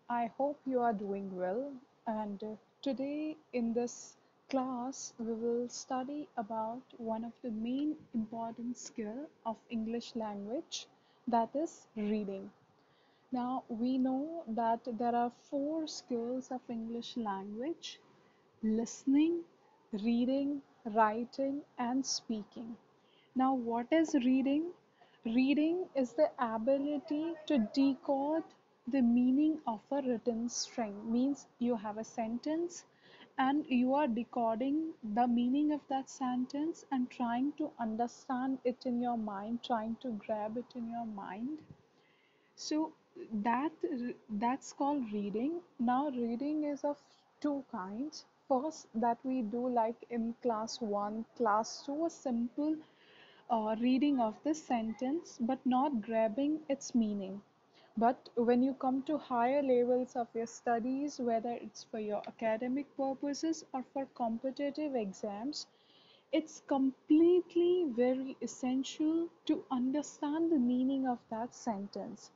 I hope you are doing well. And today in this class, we will study about one of the main important skill of English language, that is reading. Now we know that there are four skills of English language: listening, reading, writing, and speaking. Now, what is reading? Reading is the ability to decode the meaning of a written string. Means you have a sentence and you are decoding the meaning of that sentence and trying to understand it in your mind, trying to grab it in your mind. So that that's called reading. Now reading is of two kinds. First, that we do like in class 1, class 2, a simple reading of the sentence but not grabbing its meaning. But when you come to higher levels of your studies, whether it's for your academic purposes or for competitive exams, it's completely very essential to understand the meaning of that sentence.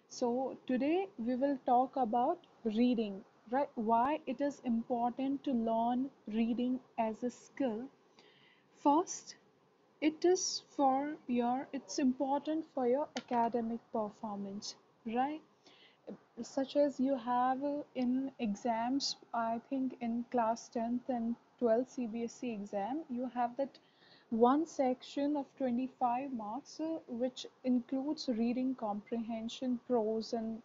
So today we will talk about reading, right? Why it is important to learn reading as a skill. First, it's important for your academic performance, right? Such as you have in exams, I think in class 10th and 12th CBSE exam, you have that one section of 25 marks which includes reading comprehension, prose, and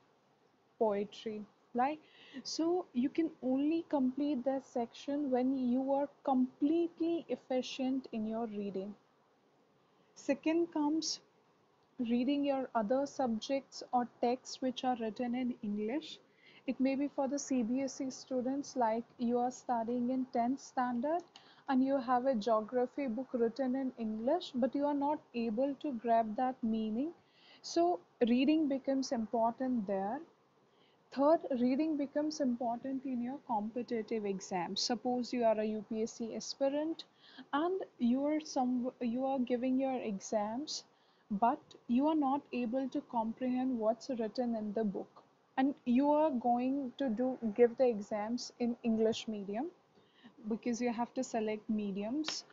poetry. Like, so you can only complete that section when you are completely efficient in your reading. Second comes reading your other subjects or texts which are written in English. It may be for the CBSE students, like you are studying in 10th standard and you have a geography book written in English, but you are not able to grab that meaning. So reading becomes important there. Third, reading becomes important in your competitive exams. Suppose you are a UPSC aspirant and you are giving your exams, but you are not able to comprehend what's written in the book. And you are going to give the exams in English medium because you have to select mediums.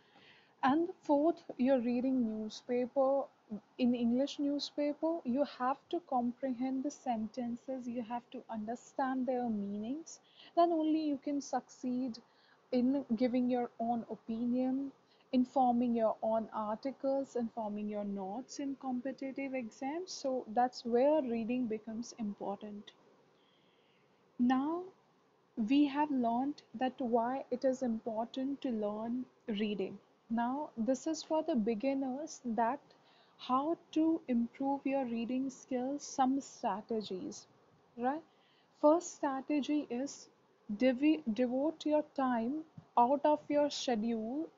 And fourth, you're reading newspaper. In English newspaper, you have to comprehend the sentences, you have to understand their meanings. Then only you can succeed in giving your own opinion, informing your own articles, informing your notes in competitive exams. So that's where reading becomes important. Now we have learned that why it is important to learn reading. Now this is for the beginners, that how to improve your reading skills, some strategies, right? First strategy is devote your time out of your schedule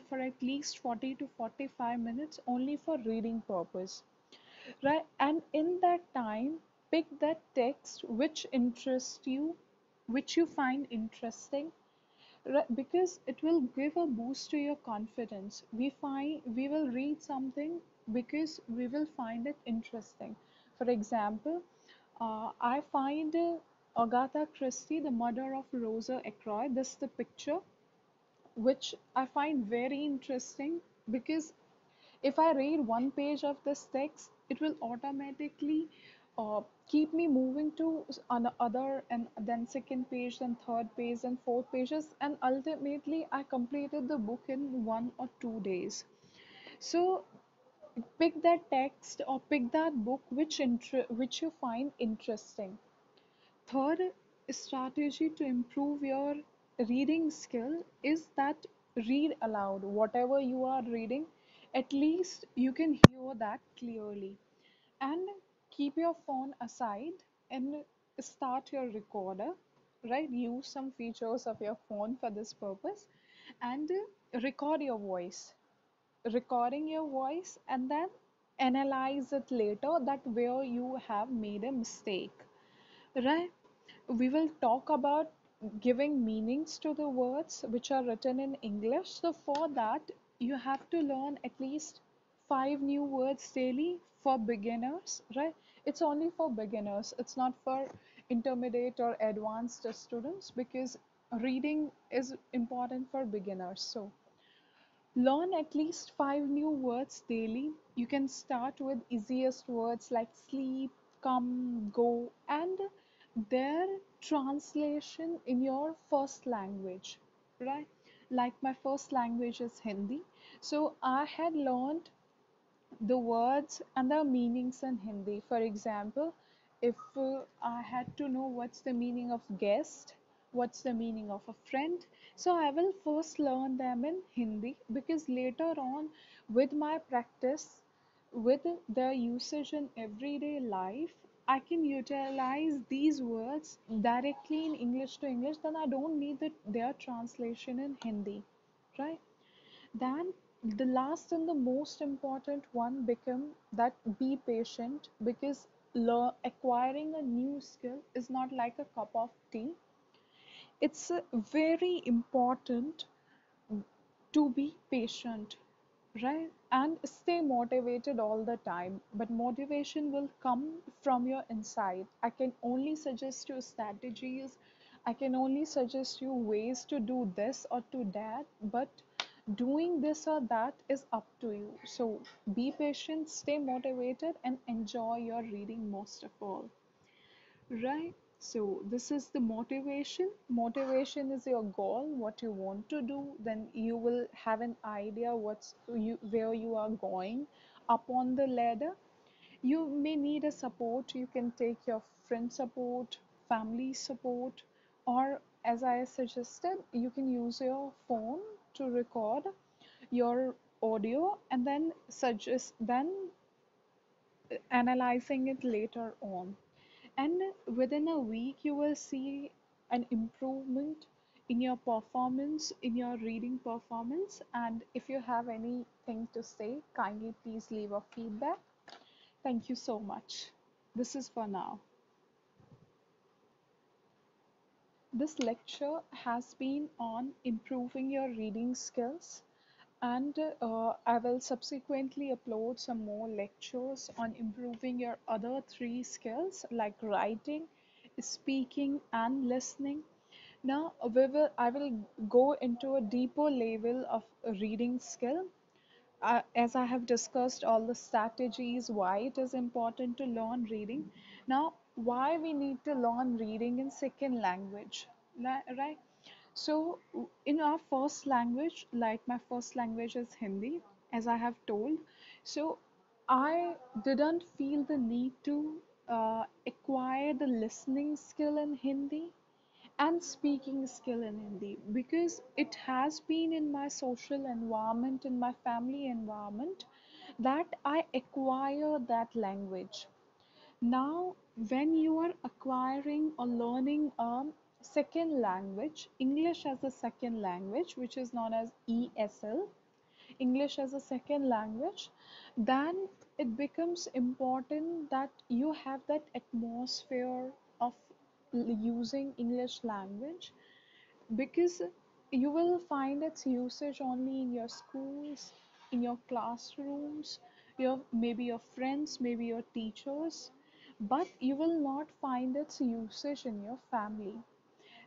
for at least 40 to 45 minutes only for reading purpose, right? And in that time, pick that text which interests you, which you find interesting, right? Because it will give a boost to your confidence. We will read something because we will find it interesting. For example, I find Agatha Christie, The Murder of Rosa Ackroyd, this is the picture which I find very interesting, because if I read one page of this text, it will automatically keep me moving to another, and then second page, then third page, and fourth pages, and ultimately I completed the book in 1 or 2 days. So pick that text or pick that book which you find interesting. Third strategy to improve your reading skill is that read aloud. Whatever you are reading, at least you can hear that clearly. And keep your phone aside and start your recorder, right? Use some features of your phone for this purpose and record your voice. Recording your voice and then analyze it later, that where you have made a mistake, right? We will talk about giving meanings to the words which are written in English. So for that, you have to learn at least 5 new words daily for beginners, right? It's only for beginners. It's not for intermediate or advanced students, because reading is important for beginners. So learn at least 5 new words daily. You can start with easiest words like sleep, come, go, and their translation in your first language, right? Like my first language is Hindi. So I had learned the words and the meanings in Hindi. For example, if I had to know what's the meaning of guest, what's the meaning of a friend, so I will first learn them in Hindi, because later on, with my practice, with their usage in everyday life, I can utilize these words directly in English to English, then I don't need their translation in Hindi, right? Then the last and the most important one become that be patient, because acquiring a new skill is not like a cup of tea. It's very important to be patient, right? And stay motivated all the time. But motivation will come from your inside. I can only suggest you strategies, I can only suggest you ways to do this or to that, but doing this or that is up to you. So be patient, stay motivated, and enjoy your reading most of all. Right. So this is the motivation. Motivation is your goal, what you want to do. Then you will have an idea where you are going up on the ladder. You may need a support. You can take your friend support, family support, or as I suggested, you can use your phone to record your audio and then suggest then analyzing it later on. And within a week, you will see an improvement in your performance, in your reading performance. And if you have anything to say, kindly please leave a feedback. Thank you so much. This is for now. This lecture has been on improving your reading skills, and I will subsequently upload some more lectures on improving your other three skills like writing, speaking, and listening. Now, I will go into a deeper level of reading skill. As I have discussed all the strategies, why it is important to learn reading. Now, why we need to learn reading in second language, right? So, in our first language, like my first language is Hindi, as I have told, so I didn't feel the need to acquire the listening skill in Hindi and speaking skill in Hindi, because it has been in my social environment, in my family environment, that I acquire that language. Now, when you are acquiring or learning a second language, English as a second language, which is known as ESL, English as a second language, then it becomes important that you have that atmosphere of using English language, because you will find its usage only in your schools, in your classrooms, maybe your friends, maybe your teachers, but you will not find its usage in your family.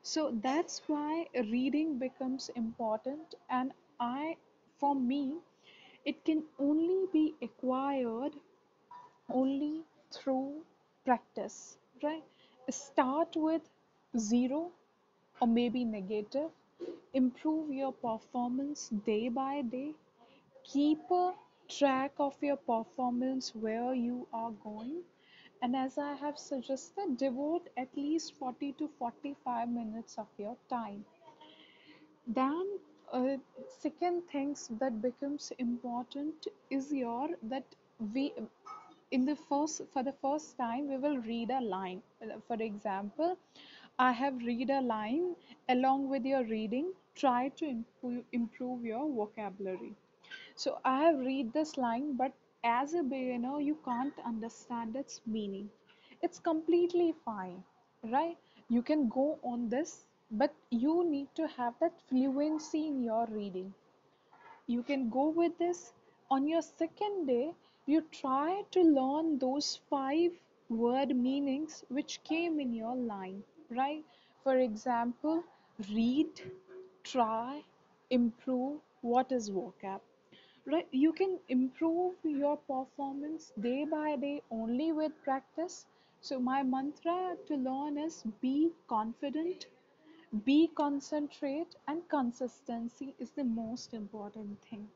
So that's why reading becomes important, and for me, it can only be acquired only through practice, right? Start with zero or maybe negative, improve your performance day by day, keep a track of your performance where you are going, and as I have suggested, devote at least 40 to 45 minutes of your time. Then second things that becomes important is your that we in the first for the first time we will read a line. For example, I have read a line. Along with your reading, try to improve your vocabulary. So I have read this line, but as a beginner, you can't understand its meaning. It's completely fine, right? You can go on this, but you need to have that fluency in your reading. You can go with this. On your second day, you try to learn those five word meanings which came in your line, right? For example, read, try, improve. What is vocab? Right? You can improve your performance day by day only with practice. So, my mantra to learn is be confident, be concentrate, and consistency is the most important thing.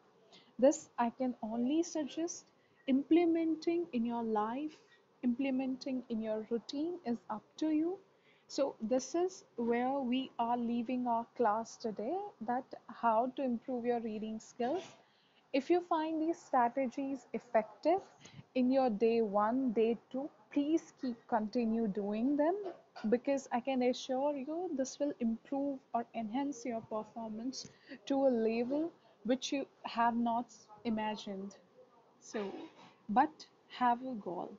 This I can only suggest implementing in your life, implementing in your routine is up to you. So this is where we are leaving our class today, that how to improve your reading skills. If you find these strategies effective in your day 1, day 2, please keep continue doing them, because I can assure you this will improve or enhance your performance to a level which you have not imagined. So, but have a goal.